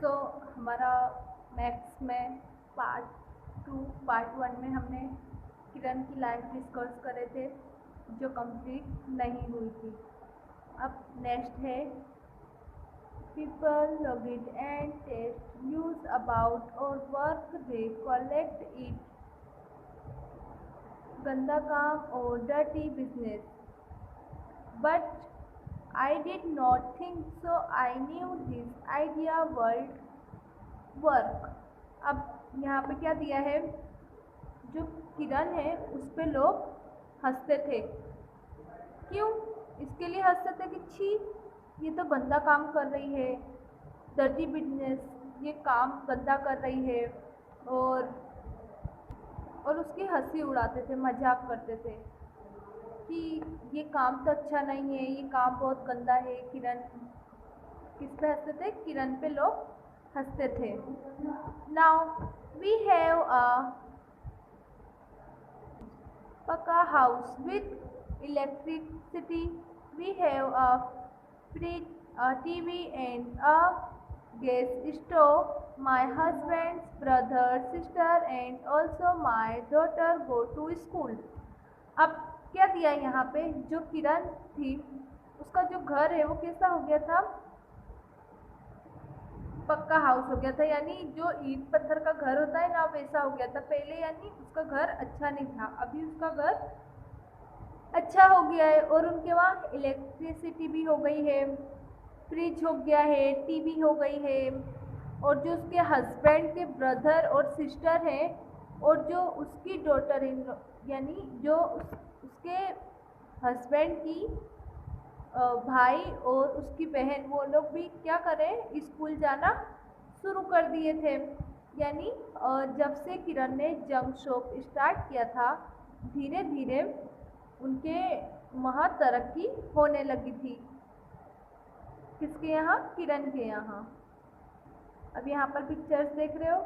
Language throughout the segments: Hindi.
तो हमारा मैथ्स में पार्ट 1 में हमने किरण की लाइफ डिस्कस करे थे जो कंप्लीट नहीं हुई थी। अब नेक्स्ट है people log it and test news about or work they collect it गंदा काम और dirty business but I did not think so I knew this idea would work। अब यहाँ पे क्या दिया है, जो किरण है उस पे लोग हंसते थे। क्यों इसके लिए हंसते थे कि छी ये तो गंदा काम कर रही है, डर्टी बिजनेस, ये काम गंदा कर रही है, और उसकी हंसी उड़ाते थे, मजाक करते थे कि ये काम तो अच्छा नहीं है, ये काम बहुत गंदा है। किरण किस पे हंसते थे? किरण पे लोग हंसते थे। Now we have a pucca house with electricity, we have a fridge, a TV and a gas stove. My husband's brother, sister and also my daughter go to school। अब क्या दिया यहाँ पे, जो किरण थी उसका जो घर है वो कैसा हो गया था? पक्का हाउस हो गया था, यानी जो ईंट पत्थर का घर होता है ना वैसा हो गया था पहले। यानी उसका घर अच्छा नहीं था, अभी उसका घर अच्छा हो गया है और उनके वहाँ इलेक्ट्रिसिटी भी हो गई है, फ्रिज हो गया है, टीवी हो गई है, और जो उसके हस्बैंड के ब्रदर और सिस्टर हैं और जो उसकी डॉटर इन यानी जो उसके हस्बैंड की भाई और उसकी बहन, वो लोग भी क्या करें, स्कूल जाना शुरू कर दिए थे। यानी जब से किरण ने जंक शॉप स्टार्ट किया था धीरे धीरे उनके वहाँ तरक्की होने लगी थी। किसके यहाँ? किरण के यहाँ। अब यहाँ पर पिक्चर्स देख रहे हो,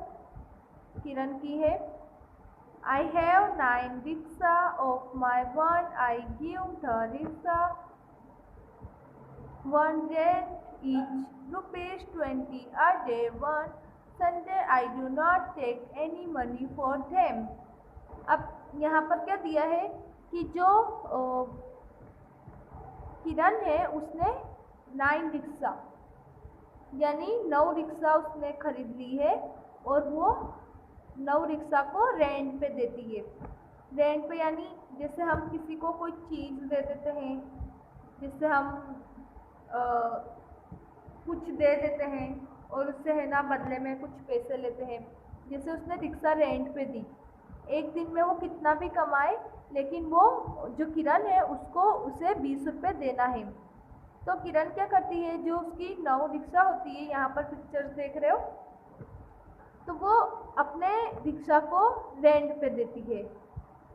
किरण की है। I have 9 rickshaw of my own. I give the rickshaw one rent each ₹20 a day. One Sunday I do not take any money for them। अब यहाँ पर क्या दिया है कि जो किरण है उसने 9 रिक्शा यानी 9 रिक्शा उसने खरीद ली है और वो 9 रिक्शा को रेंट पे देती है। रेंट पे यानी जैसे हम किसी को कोई चीज़ दे देते हैं, जिससे हम कुछ दे देते हैं और उससे है ना बदले में कुछ पैसे लेते हैं। जैसे उसने रिक्शा रेंट पे दी, एक दिन में वो कितना भी कमाए लेकिन वो जो किरण है उसको उसे 20 रुपये देना है। तो किरण क्या करती है, जो उसकी 9 रिक्शा होती है, यहाँ पर पिक्चर्स देख रहे हो, तो वो अपने रिक्शा को रेंट पे देती है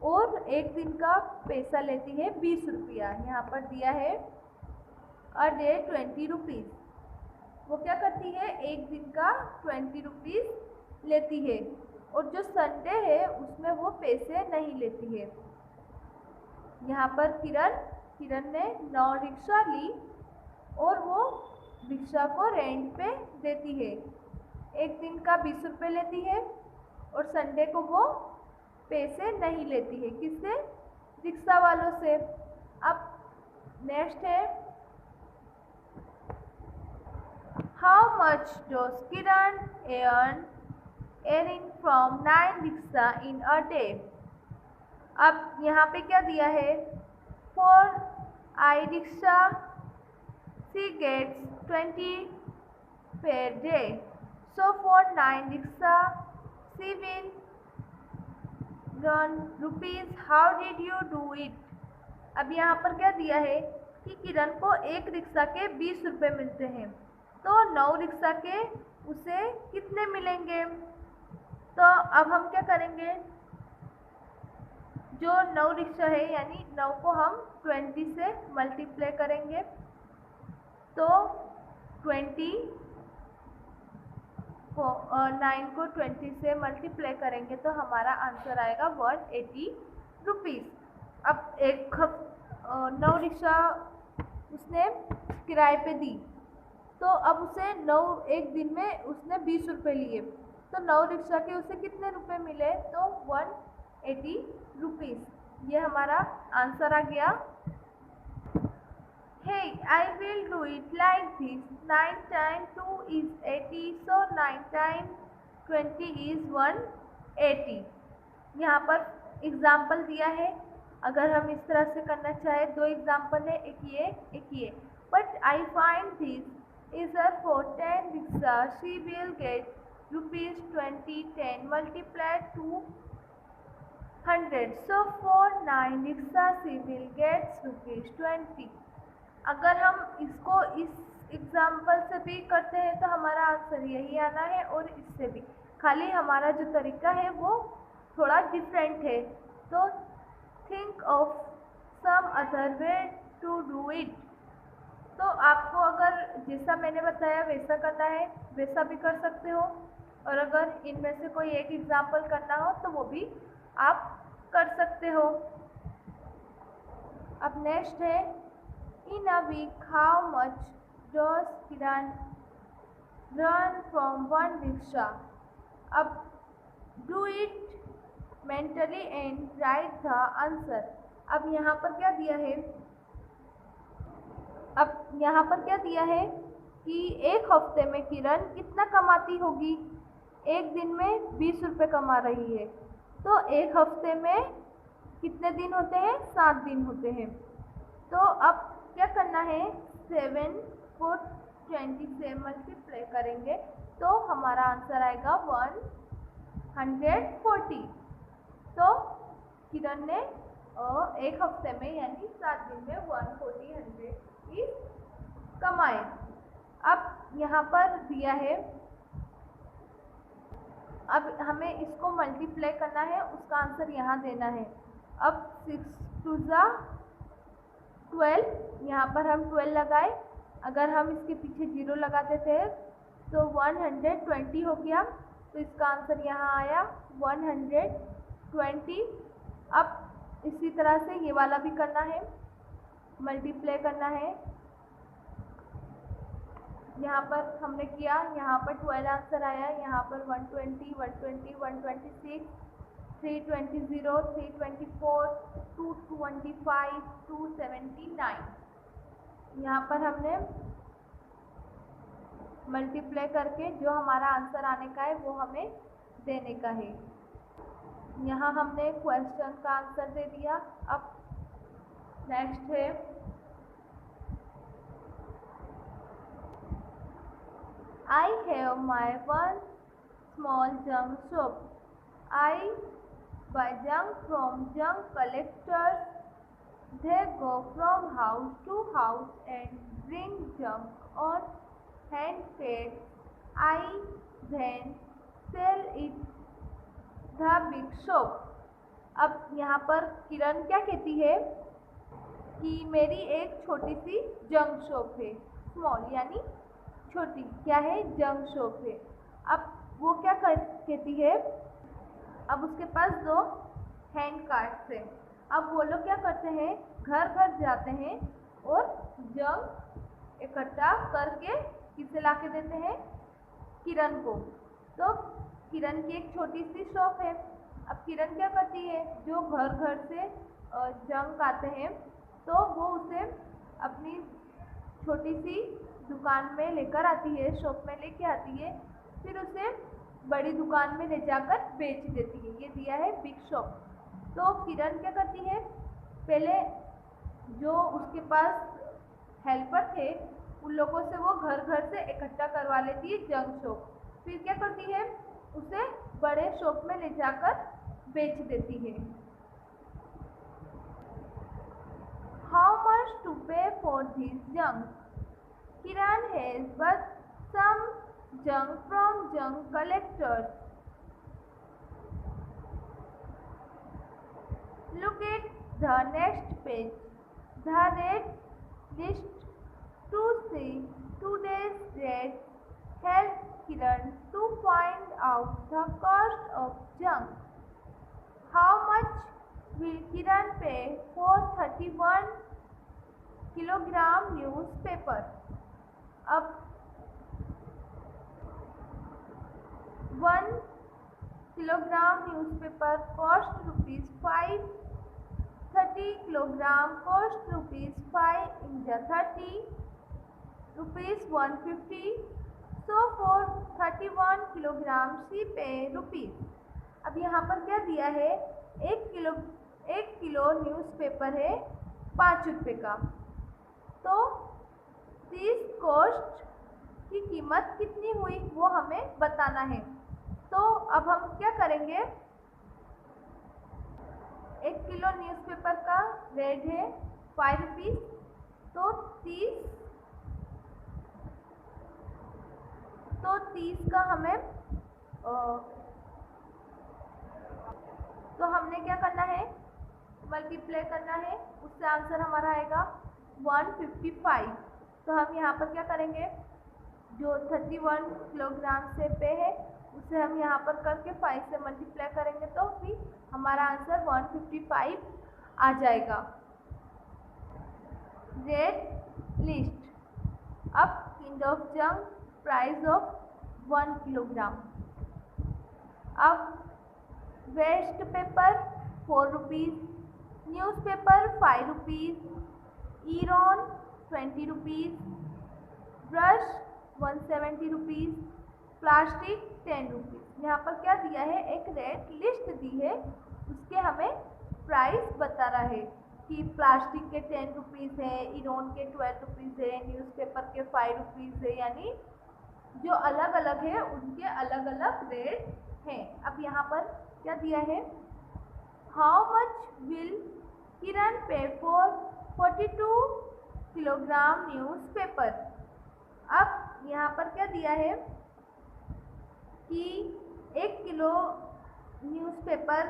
और एक दिन का पैसा लेती है 20 रुपया। यहाँ पर दिया है अ डे 20 रुपीज़। वो क्या करती है, एक दिन का 20 रुपीज़ लेती है और जो संडे है उसमें वो पैसे नहीं लेती है। यहाँ पर किरण ने 9 रिक्शा ली और वो रिक्शा को रेंट पे देती है। एक दिन का 20 रुपये लेती है और संडे को वो पैसे नहीं लेती है। किससे? रिक्शा वालों से। अब नेक्स्ट है how much does Kiran earn from 9 rickshaw in a day. अब यहाँ पे क्या दिया है, for I rickshaw she gets 20 per day, so for 9 rickshaw she will earn rupees। How did you do it? अब यहाँ पर क्या दिया है कि किरण को एक रिक्शा के 20 रुपये मिलते हैं, तो 9 रिक्शा के उसे कितने मिलेंगे? तो अब हम क्या करेंगे, जो 9 रिक्शा है यानी 9 को हम 20 से मल्टीप्लाई करेंगे, तो 20 को 9 को 20 से मल्टीप्लाई करेंगे तो हमारा आंसर आएगा 180 रुपीज़। अब एक 9 रिक्शा उसने किराए पे दी तो अब उसे 9 एक दिन में उसने 20 रुपये लिए, तो 9 रिक्शा के उसे कितने रुपए मिले? तो 180 रुपीज़। ये हमारा आंसर आ गया। Hey, I will do it like this. 9 times 2 is 80, so 9 times 20 is 180। यहाँ पर एग्जाम्पल दिया है, अगर हम इस तरह से करना चाहे, दो एग्जाम्पल है, एक ये। But I find this is a for 10 rickshaw she will get ₹20 10 multiplied 200, so for 9 rickshaw she will get ₹20। अगर हम इसको इस एग्जाम्पल से भी करते हैं तो हमारा आंसर यही आना है, और इससे भी, खाली हमारा जो तरीका है वो थोड़ा डिफरेंट है। तो think of some other way to do it. तो आपको अगर जैसा मैंने बताया वैसा करना है, वैसा भी कर सकते हो, और अगर इनमें से कोई एक एग्जाम्पल करना हो तो वो भी आप कर सकते हो। अब नेक्स्ट है, in a week how much does Kiran run from one rickshaw? अब do it mentally and write the answer। अब यहाँ पर क्या दिया है? अब यहाँ पर क्या दिया है कि एक हफ्ते में किरण कितना कमाती होगी? एक दिन में 20 रुपये कमा रही है, तो एक हफ्ते में कितने दिन होते हैं? 7 दिन होते हैं। तो अब क्या करना है? 7 को 20 से मल्टीप्लाई करेंगे तो हमारा आंसर आएगा 140। तो किरण ने एक हफ्ते में यानी 7 दिन में 140 कमाए। अब यहाँ पर दिया है, अब हमें इसको मल्टीप्लाई करना है, उसका आंसर यहाँ देना है। अब 6 2 12, यहाँ पर हम 12 लगाए, अगर हम इसके पीछे 0 लगा देते हैं तो 120 हो गया, तो इसका आंसर यहाँ आया 120। अब इसी तरह से ये वाला भी करना है, मल्टीप्लाई करना है। यहाँ पर हमने किया, यहाँ पर 12 आंसर आया, यहाँ पर 120 120 126 320 324 225 279। यहाँ पर हमने मल्टीप्लाई करके जो हमारा आंसर आने का है वो हमें देने का है। यहाँ हमने क्वेश्चन का आंसर दे दिया। अब नेक्स्ट है, I have my one small junk shop. I buy junk from junk collectors. They go from house to house and bring junk on handpaid. I then sell it the big shop. अब यहाँ पर किरण क्या कहती है कि मेरी एक छोटी सी जंक शॉप है। स्मॉल यानी छोटी, क्या है? जंक शॉप है। अब वो क्या कहती है, अब उसके पास 2 हैंड कार्ट्स हैं। अब वो लोग क्या करते हैं, घर घर जाते हैं और जंक इकट्ठा करके किसे ला के देते हैं? किरण को। तो किरण की एक छोटी सी शॉप है। अब किरण क्या करती है, जो घर घर से जंक आते हैं तो वो उसे अपनी छोटी सी दुकान में लेकर आती है, शॉप में लेके आती है, फिर उसे बड़ी दुकान में ले जाकर बेच देती है। ये दिया है बिग शॉप। तो किरण क्या करती है, पहले जो उसके पास हेल्पर थे उन लोगों से वो घर घर से इकट्ठा करवा लेती है जंक शॉप, फिर क्या करती है, उसे बड़े शॉप में ले जाकर बेच देती है। How much to pay for this junk? Kiran has bought some junk from junk collectors. Look at the next page. The rate list to see today's rate helps Kiran to find out the cost of junk. How much will Kiran pay for 31 kilogram newspaper? अब kilogram newspaper cost ₹5. 30 kilogram cost ₹5 into 30, ₹150. So for 31 kilogram she pay rupees. अब यहाँ पर क्या दिया है, एक किलो न्यूज़पेपर है 5 रुपये का, तो 30 कॉस्ट की कीमत कितनी हुई वो हमें बताना है। तो अब हम क्या करेंगे, 1 किलो न्यूज़पेपर का रेट है 5 रुपीज़, तो 30 का हमें तो हमने क्या करना है, मल्टीप्लाई करना है, उससे आंसर हमारा आएगा 155। तो हम यहाँ पर क्या करेंगे, जो 31 किलोग्राम से पे है उसे हम यहाँ पर करके 5 से मल्टीप्लाई करेंगे तो भी हमारा आंसर 155 आ जाएगा। रेट लिस्ट, अब kind of junk price of 1 kilogram. अब waste paper 4 rupees, newspaper 5 rupees, iron 20 rupees, brush 170 rupees, plastic 10 rupees. यहाँ पर क्या दिया है, एक रेट लिस्ट दी है, उसके हमें प्राइस बता रहा है कि प्लास्टिक के 10 रुपीज़ है, ईरॉन के 12 रुपीज़ है, न्यूज़पेपर के 5 रुपीज़ है, यानी जो अलग अलग है उनके अलग अलग रेट हैं। अब यहाँ पर क्या दिया है, हाउ मच विल किरण पे फॉर 42 किलोग्राम न्यूज़पेपर। अब यहाँ पर क्या दिया है कि 1 किलो न्यूज़पेपर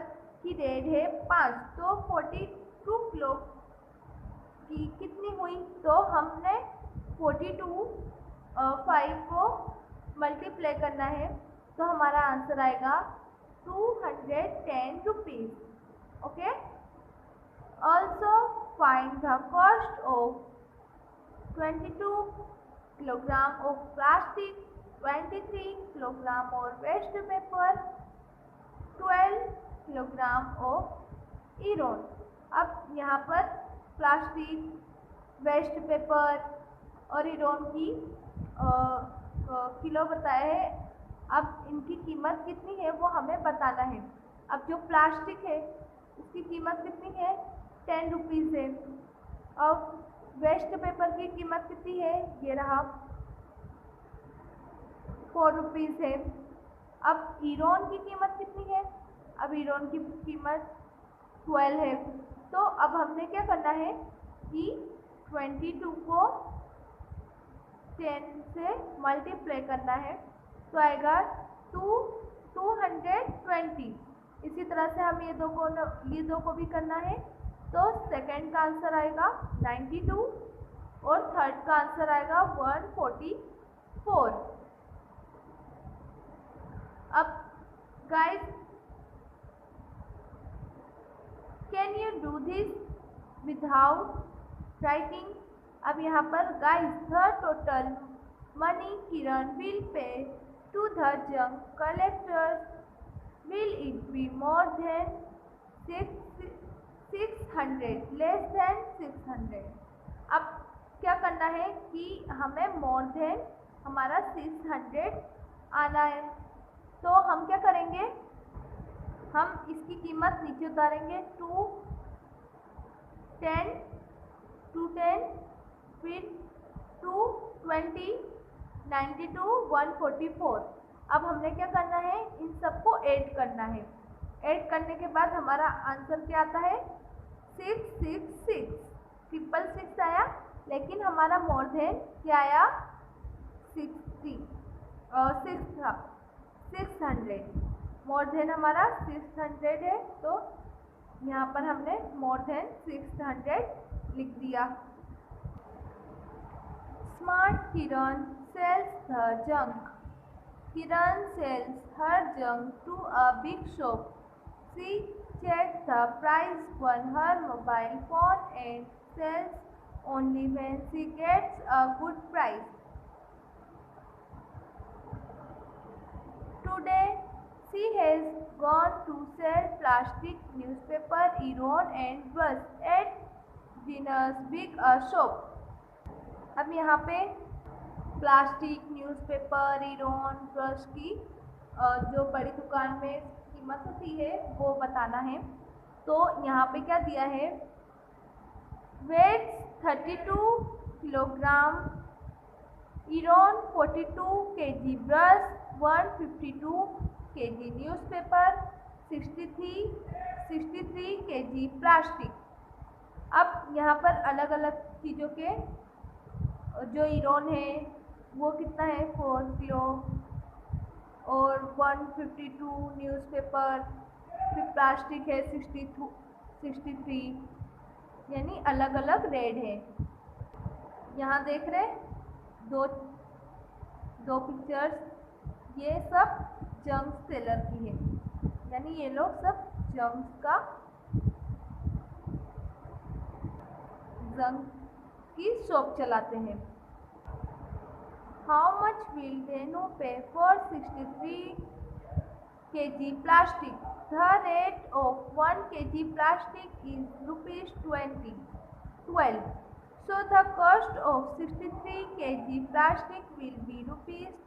की रेट है 5, तो 42 किलो की कितनी हुई, तो हमने 5 को मल्टीप्लाई करना है, तो हमारा आंसर आएगा 210 rupees. Okay, also find the cost of 22 kilogram of plastic, 23 kilogram और वेस्ट पेपर, 12 किलोग्राम ऑफ ईरॉन। अब यहाँ पर प्लास्टिक, वेस्ट पेपर और ईरॉन की किलो बताया है, अब इनकी कीमत कितनी है वो हमें बताना है। अब जो प्लास्टिक है उसकी कीमत कितनी है, 10 रुपीज़ है। अब वेस्ट पेपर की कीमत कितनी है, ये रहा 4 रुपीज़ है। अब ईरॉन की कीमत कितनी है, अब ईरॉन की कीमत 12 है। तो अब हमने क्या करना है कि 22 को 10 से मल्टीप्लाई करना है, तो आएगा 220। इसी तरह से हम ये दो को भी करना है, तो सेकंड का आंसर आएगा 92 और थर्ड का आंसर आएगा 144। अब guys, can you do this without writing. अब यहाँ पर guys, the total money Kiran will pay to the junk collectors, will it be more than 600, less than 600। अब क्या करना है कि हमें मोर देन हमारा 600 आना है, तो हम क्या करेंगे, हम इसकी कीमत नीचे उतारेंगे, 210, फिर 220, 92, 144। अब हमने क्या करना है, इन सबको ऐड करना है। ऐड करने के बाद हमारा आंसर क्या आता है, 666। 666 आया, लेकिन हमारा मोर देन क्या आया, 600। मोर देन हमारा 600 है, तो यहाँ पर हमने मोर देन 600 लिख दिया। Smart Kiran sells the junk. Kiran sells her junk to a big shop. She checks the price on her mobile phone and sells only when she gets a good price. Today, she has gone to sell plastic newspaper, Iron and brush at Dinner's big shop. अब यहाँ पे प्लास्टिक, न्यूज़पेपर, इरोन, ब्रश की जो बड़ी दुकान में कीमत होती है वो बताना है। तो यहाँ पे क्या दिया है, weights 32 kilogram, iron 42 kg, brush 152 kg, newspaper 63 kg plastic. अब यहाँ पर अलग अलग चीज़ों के जो इरोन है वो कितना है 4 किलो, और 152 न्यूज़पेपर, फिर प्लास्टिक है 63, यानी अलग अलग रेट है। यहाँ देख रहे दो पिक्चर्स, ये सब जंक सेलर की है, यानी ये लोग सब जंक की शॉप चलाते हैं। हाउ मच विल धेनु पे for 63 kg plastic? The rate of 1 kg plastic is ₹12. So the cost of 63 kg plastic will be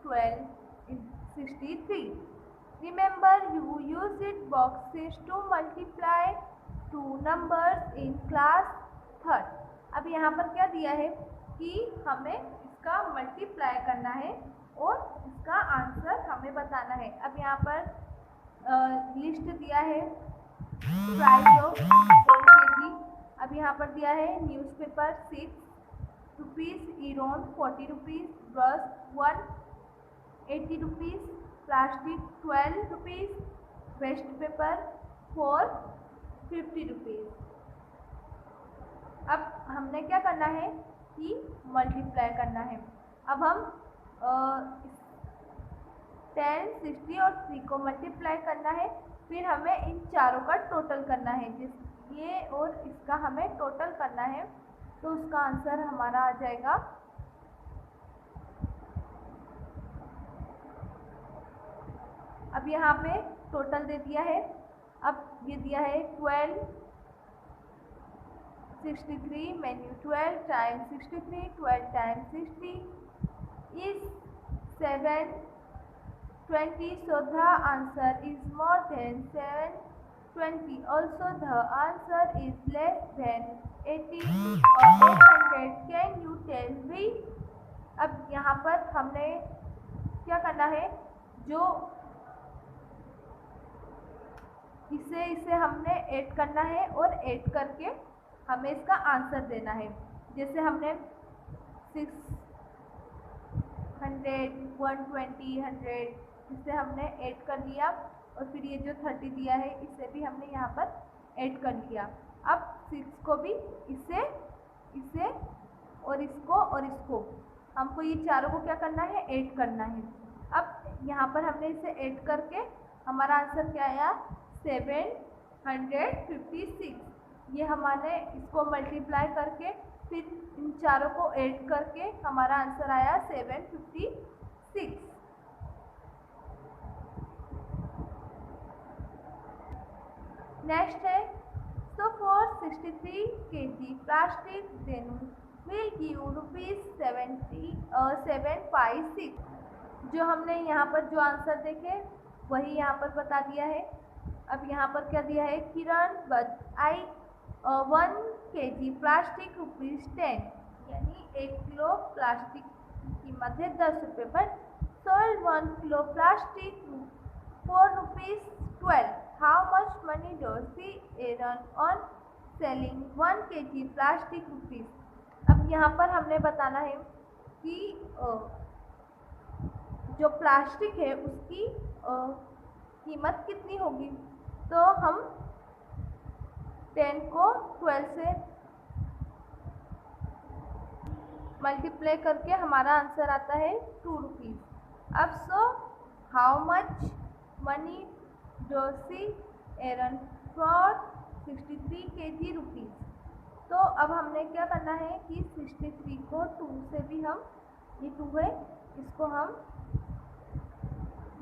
₹12.63. Remember, you used boxes to multiply two numbers in class 3rd. अब यहाँ पर क्या दिया है कि हमें इसका मल्टीप्लाई करना है और इसका आंसर हमें बताना है। अब यहाँ पर लिस्ट दिया है प्राइस ऑफ 1 kg। अब यहाँ पर दिया है newspaper 6 rupees, iron 40 rupees, brush 180 rupees, plastic 12 rupees, waste paper 450 rupees. अब हमने क्या करना है कि मल्टीप्लाई करना है। अब हम 10, 60 और 3 को मल्टीप्लाई करना है, फिर हमें इन चारों का टोटल करना है। ये और इसका हमें टोटल करना है, तो उसका आंसर हमारा आ जाएगा अब यहाँ पे टोटल दे दिया है। अब ये दिया है 12, 63 menu 12 times 63, 12 times 60 is 720. So the answer is more than 720. Also the answer is less than 80 or 800. Can you tell me? अब यहाँ पर हमने क्या करना है, जो इसे हमने ऐड करना है और ऐड करके हमें इसका आंसर देना है। जैसे हमने 600, 120, 100 इसे हमने ऐड कर लिया, और फिर ये जो 30 दिया है इसे भी हमने यहाँ पर ऐड कर लिया। अब 6 को भी इसे और इसको हमको ये चारों को क्या करना है, ऐड करना है। अब यहाँ पर हमने इसे ऐड करके हमारा आंसर क्या आया 756। ये हमारे इसको मल्टीप्लाई करके फिर इन चारों को ऐड करके हमारा आंसर आया 756। नेक्स्ट है, so for 63 kg plastic then will give ₹756। जो हमने यहाँ पर जो आंसर देखे वही यहाँ पर बता दिया है। अब यहाँ पर क्या दिया है, किरण बट आई 1 kg प्लास्टिक ₹10, यानी 1 किलो प्लास्टिक की कीमत है 10 रुपये, but sold 1 kilo plastic ₹4.12। How much money does she earn on selling 1 kg plastic ₹? अब यहाँ पर हमने बताना है कि जो प्लास्टिक है उसकी कीमत कितनी होगी। तो हम 10 को 12 से मल्टीप्लाई करके हमारा आंसर आता है ₹2। अब so how much money does she earn for 63 kg ₹? तो अब हमने क्या करना है कि 63 को 2 से भी हम, ये 2 है, इसको हम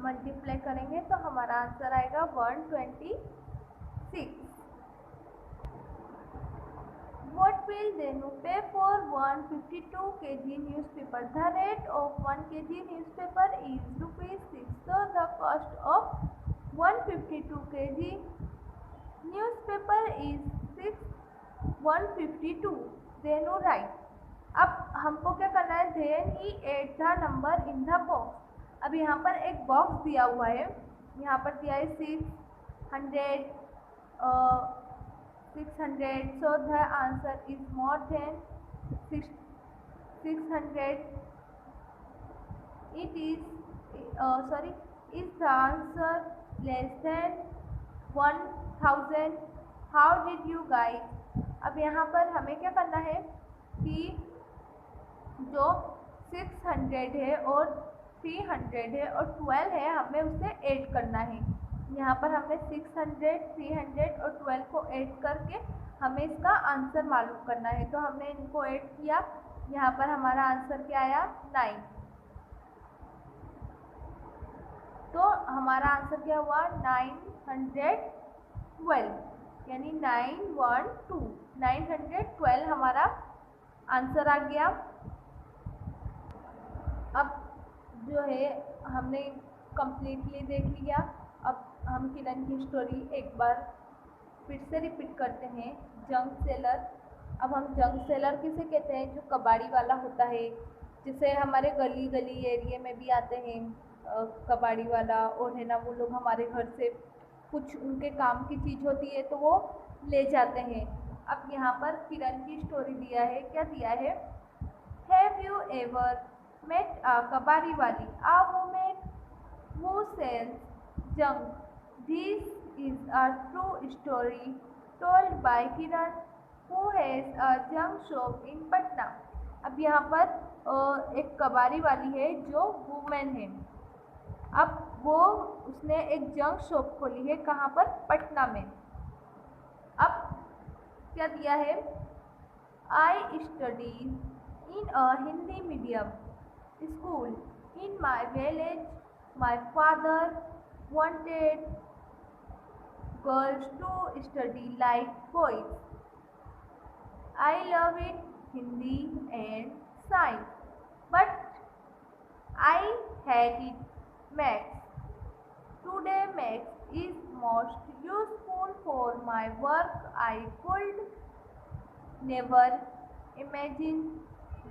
मल्टीप्लाई करेंगे तो हमारा आंसर आएगा 126। What will Denu pay for 152 kg newspaper? The rate of 1 kg newspaper is rupees 6. So the cost of 152 kg newspaper is 152. Denu write. अब हमको क्या करना है? Then he add the number in the box. अब यहाँ पर एक बॉक्स दिया हुआ है, यहाँ पर दिया है 600, 600. So the answer is more than 600. It is is the answer less than 1000? How did you guys? अब यहाँ पर हमें क्या करना है कि जो 600 है और 300 है और 12 है, हमें उसे ऐड करना है। यहाँ पर हमने 600, 300 और 12 को ऐड करके हमें इसका आंसर मालूम करना है। तो हमने इनको ऐड किया, यहाँ पर हमारा आंसर क्या आया? 9। तो हमारा आंसर क्या हुआ? 912, यानी 912 हमारा आंसर आ गया। अब जो है हमने कंप्लीटली देख लिया। अब हम किरण की स्टोरी एक बार फिर से रिपीट करते हैं। Junk seller. अब हम जंक सेलर किसे कहते हैं? जो कबाड़ी वाला होता है, जिसे हमारे गली गली एरिया में भी आते हैं कबाड़ी वाला, और है ना वो लोग हमारे घर से कुछ उनके काम की चीज़ होती है तो वो ले जाते हैं। अब यहाँ पर किरण की स्टोरी दिया है। क्या दिया है? Have you ever met a kabadi wali, a woman who sells junk? This is a true story told by Kiran, who has a junk shop in Patna. अब यहाँ पर एक कबाड़ी वाली है जो वुमेन है। अब वो उसने एक जंक शॉप खोली है। कहाँ पर? पटना में। अब क्या दिया है? I studied in a Hindi medium school in my village. My father wanted girls to study like boys. I love it, Hindi and science, but I hated maths. Today maths is most useful for my work. I could never imagine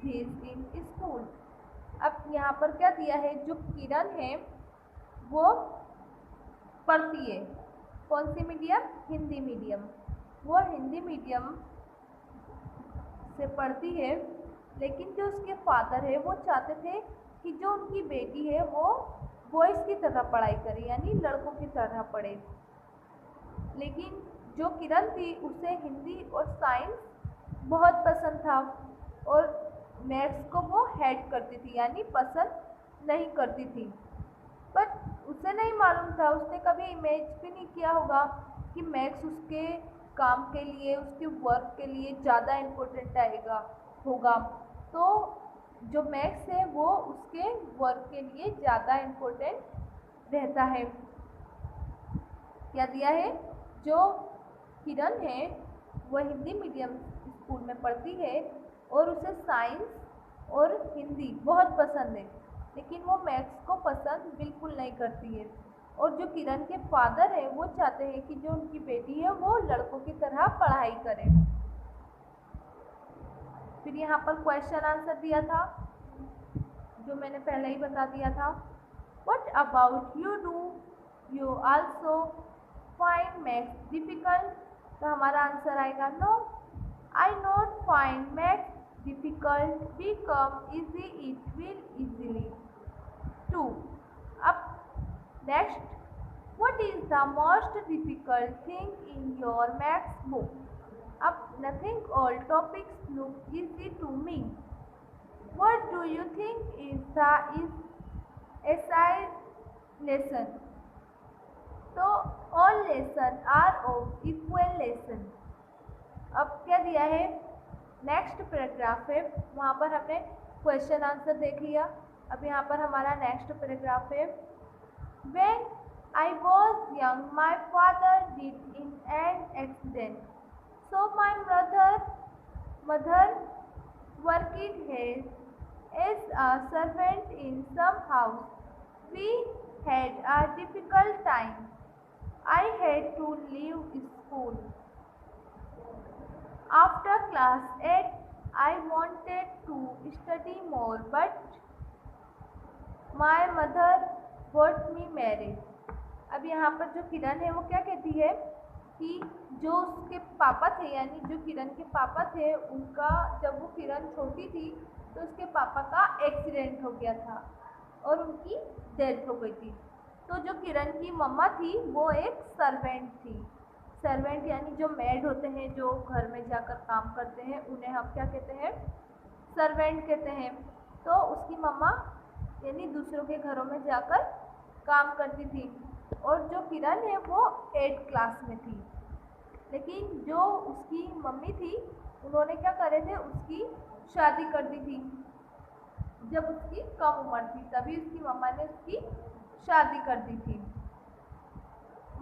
this in school. अब यहाँ पर क्या दिया है? जो किरण है वो पढ़ती है कौन सी मीडियम? हिंदी मीडियम। वो हिंदी मीडियम से पढ़ती है, लेकिन जो उसके फादर है वो चाहते थे कि जो उनकी बेटी है वो बॉयज़ की तरह पढ़ाई करे, यानी लड़कों की तरह पढ़े। लेकिन जो किरण थी उसे हिंदी और साइंस बहुत पसंद था और मैथ्स को वो हेट करती थी, यानी पसंद नहीं करती थी। बट उसे नहीं मालूम था, उसने कभी इमेज भी नहीं किया होगा कि मैथ्स उसके काम के लिए, उसके वर्क के लिए ज़्यादा इम्पोर्टेंट होगा। तो जो मैथ्स है वो उसके वर्क के लिए ज़्यादा इम्पोर्टेंट रहता है। क्या दिया है? जो किरण है वो हिंदी मीडियम स्कूल में पढ़ती है और उसे साइंस और हिंदी बहुत पसंद है, लेकिन वो मैथ्स को पसंद बिल्कुल नहीं करती है। और जो किरण के फादर है वो चाहते हैं कि जो उनकी बेटी है वो लड़कों की तरह पढ़ाई करे। फिर यहाँ पर क्वेश्चन आंसर दिया था जो मैंने पहले ही बता दिया था। What about you? Do you also find maths difficult? तो हमारा आंसर आएगा no, I not find maths difficult, become easy, it will easily too. अब next, what is the most difficult thing in your maths book? अब nothing, all topics look easy to me. What do you think is SI lesson? तो all lesson are of equal lesson. अब क्या दिया है? नेक्स्ट पैराग्राफ है, वहाँ पर हमने क्वेश्चन आंसर देख लिया। अब यहाँ पर हमारा नेक्स्ट पैराग्राफ है। When I was young, my father did in an accident. So my mother worked here as a servant in some house. We had a difficult time. I had to leave school. After class 8, I wanted to study more, but my mother got me married. अब यहाँ पर जो किरण है वो क्या कहती है कि जो उसके पापा थे, यानी जो किरण के पापा थे, उनका जब वो किरण छोटी थी तो उसके पापा का एक्सीडेंट हो गया था और उनकी डेथ हो गई थी। तो जो किरण की मम्मा थी वो एक सर्वेंट थी। सर्वेंट यानी जो मेड होते हैं, जो घर में जाकर काम करते हैं, उन्हें हम क्या कहते हैं? सर्वेंट कहते हैं। तो उसकी मम्मा यानी दूसरों के घरों में जाकर काम करती थी और जो किरण है वो 8th क्लास में थी। लेकिन जो उसकी मम्मी थी उन्होंने क्या करे थे, उसकी शादी कर दी थी। जब उसकी कम उम्र थी तभी उसकी मम्मा ने उसकी शादी कर दी थी।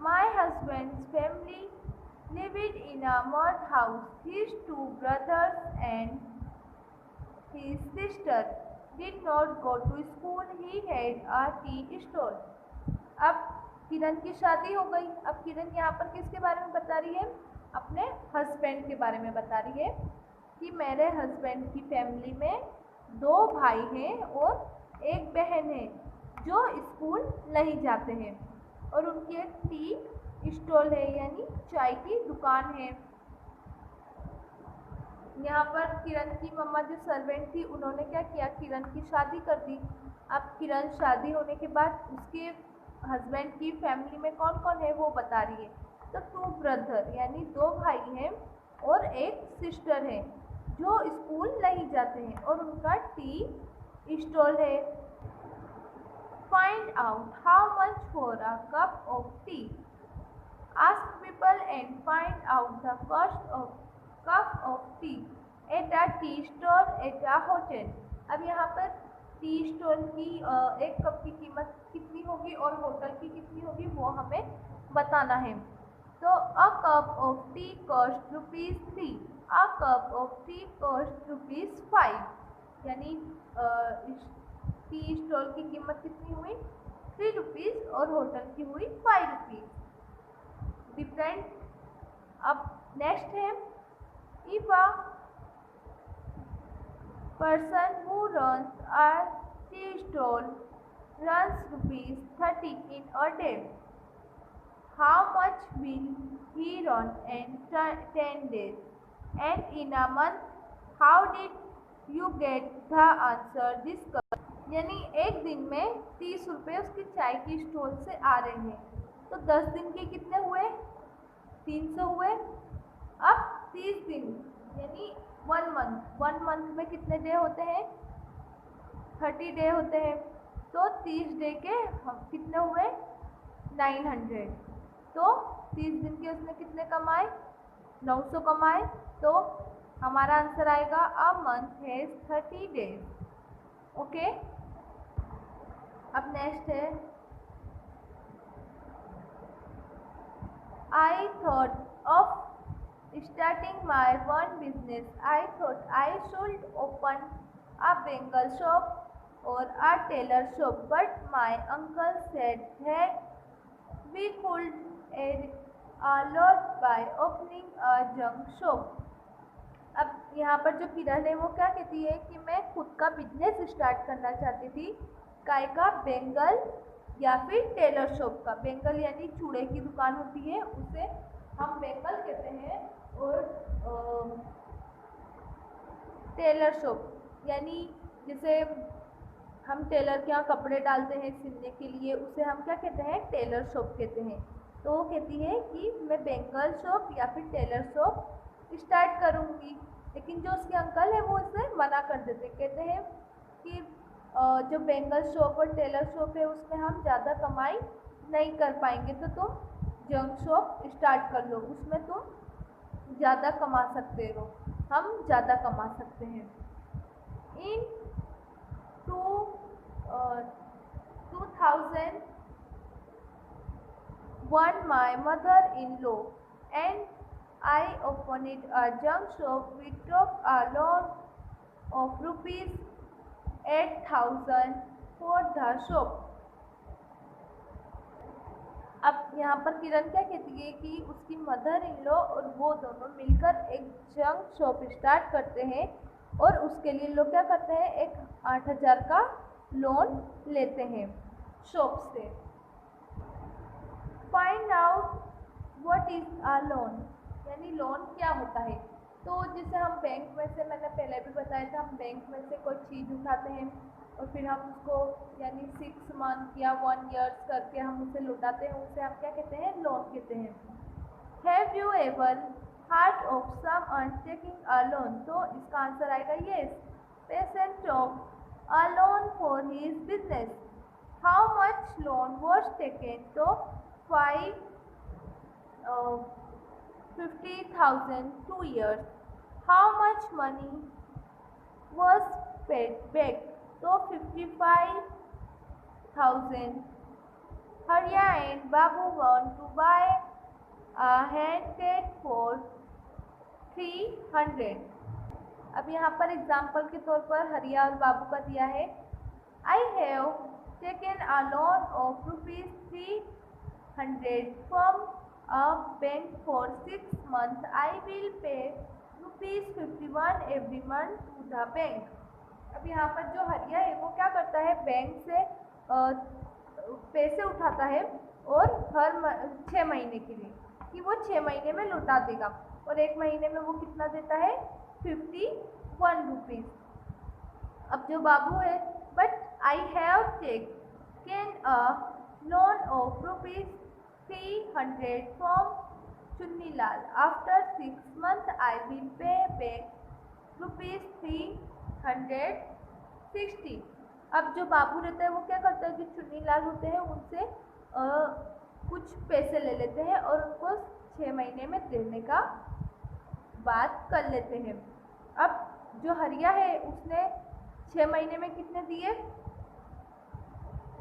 My husband's family lived in a mud house. His 2 brothers and his sister did not go to school. He had a tea stall. अब किरण की शादी हो गई। अब किरण यहाँ पर किसके बारे में बता रही है? अपने हस्बैंड के बारे में बता रही है कि मेरे हस्बैंड की फैमिली में 2 भाई हैं और एक बहन है जो स्कूल नहीं जाते हैं और उनकी एक टी स्टॉल है, यानी चाय की दुकान है। यहाँ पर किरण की मम्मा जो सर्वेंट थी उन्होंने क्या किया, किरण की शादी कर दी। अब किरण शादी होने के बाद उसके हस्बैंड की फैमिली में कौन कौन है वो बता रही है। तो 2 ब्रदर यानी 2 भाई हैं और एक सिस्टर है जो स्कूल नहीं जाते हैं और उनका टी स्टॉल है। Find out how much for a cup of tea. Ask people and find out the cost of cup of tea at a tea stall at a hotel. अब यहाँ पर टी स्टॉल की एक कप की कीमत कितनी होगी और होटल की कितनी होगी वो हमें बताना है। तो a cup of T cost ₹3, a cup of T cost ₹5, यानी टी स्टॉल की कीमत कितनी हुई? ₹3 और होटल की हुई ₹5। डिफरेंट। अब नेक्स्ट है, if a person who runs a tea stall runs ₹30 in a day, how much will he run in 10 days? And in a month, how did you get the answer this question? यानी एक दिन में 30 रुपये उसकी चाय की स्टॉल से आ रहे हैं, तो 10 दिन के कितने हुए? 300 हुए। अब 30 दिन यानी 1 मंथ में कितने डे होते हैं? 30 डे होते हैं। तो 30 डे के कितने हुए? 900। तो 30 दिन के उसने कितने कमाए? 900 कमाए। तो हमारा आंसर आएगा a month has 30 days. Okay. अब नेक्स्ट है, I thought of starting my own business. I thought I should open a Bengal shop or a tailor shop, but my uncle said that we could add a lot by opening a junk shop. अब यहाँ पर जो किरण है वो क्या कहती है कि मैं खुद का बिजनेस स्टार्ट करना चाहती थी। काय का? बेंगल या फिर टेलर शॉप का। बेंगल यानी चूड़े की दुकान होती है, उसे हम बेंगल कहते हैं। और टेलर शॉप यानी जैसे हम टेलर के यहाँ कपड़े डालते हैं सिलने के लिए, उसे हम क्या कहते हैं? टेलर शॉप कहते हैं। तो वो कहती है कि मैं बेंगल शॉप या फिर टेलर शॉप स्टार्ट करूँगी, लेकिन जो उसके अंकल है वो उसे मना कर देते, कहते हैं कि जो बेंगल शॉप और टेलर शॉप है उसमें हम ज़्यादा कमाई नहीं कर पाएंगे, तो तुम जंक शॉप स्टार्ट कर लो, उसमें तुम ज़्यादा कमा सकते हो, हम ज़्यादा कमा सकते हैं। इन 2000 one my mother-in-law and I opened a junk shop. We took a loan of rupees 8,000 for the shop. अब यहाँ पर किरण क्या कहती है कि उसकी मदर इन लॉ और वो दोनों मिलकर एक जंक शॉप स्टार्ट करते हैं और उसके लिए लोग क्या करते हैं, एक 8,000 का लोन लेते हैं शॉप से। Find out what is a loan, यानी लोन क्या होता है। तो जैसे हम बैंक में से, मैंने पहले भी बताया था, हम बैंक में से कोई चीज़ उठाते हैं और फिर हम उसको यानी 6 मंथ या 1 ईयर्स करके हम उसे लौटाते हैं, उसे हम क्या कहते हैं, लोन कहते हैं। Have you ever hard of someone taking a loan, तो इसका आंसर आएगा yes. Patient talk a loan for his business. How much loan was taken, तो 50,000 2 years. How much money was paid back, तो 55,000. Hariya and Babu want to buy a handset for 300. अब यहाँ पर एग्जाम्पल के तौर पर हरिया और बाबू का दिया है। I have taken a loan of rupees 300 from a bank for 6 months. I will pay rupees 51 every month to the bank. अब यहाँ पर जो हरिया है वो क्या करता है, बैंक से पैसे उठाता है और हर 6 महीने के लिए, कि वो 6 महीने में लौटा देगा, और 1 महीने में वो कितना देता है, 51 रुपीज़। अब जो बाबू है, but I have taken a loan of rupees 300 from Chunnilal. After 6 months I will pay back rupees 360। अब जो बाबू रहता है वो क्या करता है, जो चुन्नीलाल होते हैं उनसे कुछ पैसे ले लेते हैं और उनको 6 महीने में देने का बात कर लेते हैं। अब जो हरिया है उसने 6 महीने में कितने दिए,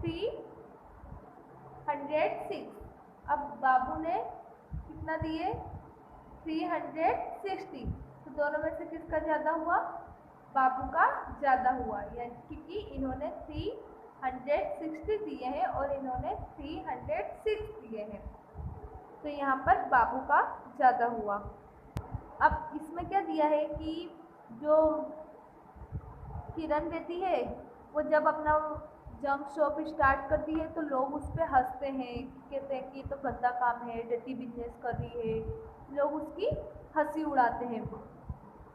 306। अब बाबू ने कितना दिए, 360। तो दोनों में से किसका ज़्यादा हुआ, बाबू का ज़्यादा हुआ, यानी क्योंकि इन्होंने 360 दिए हैं और इन्होंने 306 दिए हैं, तो यहाँ पर बाबू का ज़्यादा हुआ। अब इसमें क्या दिया है कि जो किरण रहती है वो जब अपना जंक शॉप स्टार्ट करती है तो लोग उस पर हंसते हैं, कहते हैं कि ये तो गंदा काम है, डर्टी बिजनेस कर रही है, लोग उसकी हंसी उड़ाते हैं।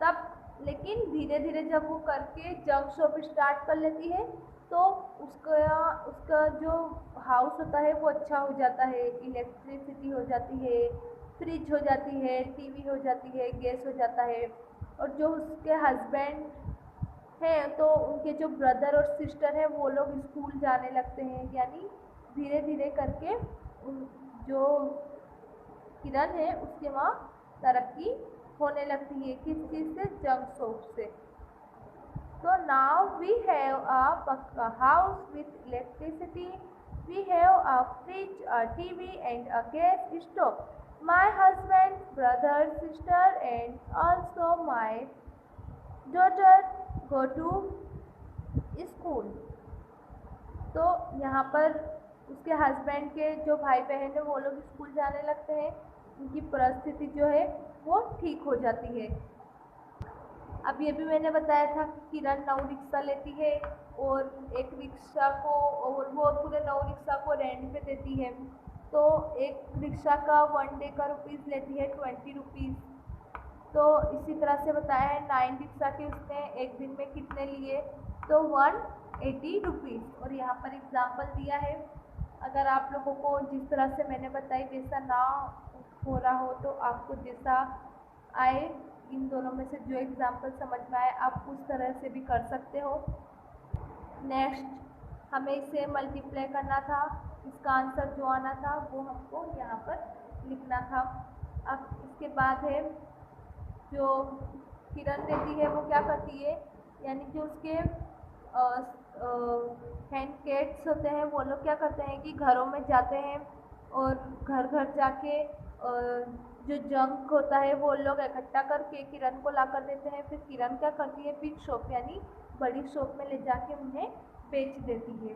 तब लेकिन धीरे धीरे जब वो करके जंक शॉप स्टार्ट कर लेती है तो उसका जो हाउस होता है वो अच्छा हो जाता है, इलेक्ट्रिसिटी हो जाती है, फ्रिज हो जाती है, टीवी हो जाती है, गैस हो जाता है। और जो उसके हस्बैंड हैं तो उनके जो ब्रदर और सिस्टर हैं वो लोग स्कूल जाने लगते हैं, यानी धीरे धीरे करके जो किरण है उसके वहाँ तरक्की होने लगती है, किस चीज़ से, जंक शॉप से। तो now we have a pucca house with electricity, we have a fridge, a TV and a gas stove. My husband, brother, sister and also my daughter go to school. तो यहाँ पर उसके हस्बैंड के जो भाई बहन है वो लोग स्कूल जाने लगते हैं, उनकी परिस्थिति जो है वो ठीक हो जाती है। अब ये भी मैंने बताया था कि किरण 9 रिक्शा लेती है और एक रिक्शा को, और वो पूरे 9 रिक्शा को रेंट पे देती है। तो एक रिक्शा का 1 डे का रुपीज़ लेती है 20 रुपीज़। तो इसी तरह से बताया है 9 रिक्शा के उसने एक दिन में कितने लिए, तो 180 रुपीज़। और यहाँ पर एग्जाम्पल दिया है, अगर आप लोगों को जिस तरह से मैंने बताई वैसा ना हो रहा हो तो आपको जैसा आए, इन दोनों में से जो एग्जाम्पल समझ में आए आप उस तरह से भी कर सकते हो। नेक्स्ट हमें इसे मल्टीप्लाई करना था, इसका आंसर जो आना था वो हमको यहाँ पर लिखना था। अब इसके बाद है जो किरण रहती है वो क्या करती है, यानी जो उसके हैंड कैट्स होते हैं वो लोग क्या करते हैं कि घरों में जाते हैं और घर घर जाके जो जंक होता है वो लोग इकट्ठा करके किरण को ला कर देते हैं। फिर किरण क्या करती है, बिग शॉप यानी बड़ी शॉप में ले जाके उन्हें बेच देती है।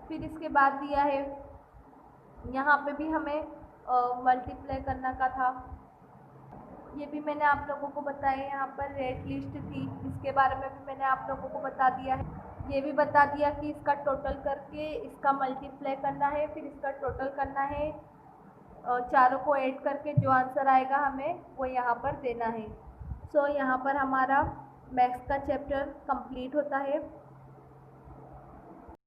फिर इसके बाद दिया है, यहाँ पे भी हमें मल्टीप्लाई करना का था, ये भी मैंने आप लोगों को बताया। यहाँ पर रेट लिस्ट थी, इसके बारे में भी मैंने आप लोगों को बता दिया है। ये भी बता दिया कि इसका टोटल करके इसका मल्टीप्लाई करना है, फिर इसका टोटल करना है, चारों को ऐड करके जो आंसर आएगा हमें वो यहाँ पर देना है। सो यहाँ पर हमारा मैथ्स का चैप्टर कंप्लीट होता है।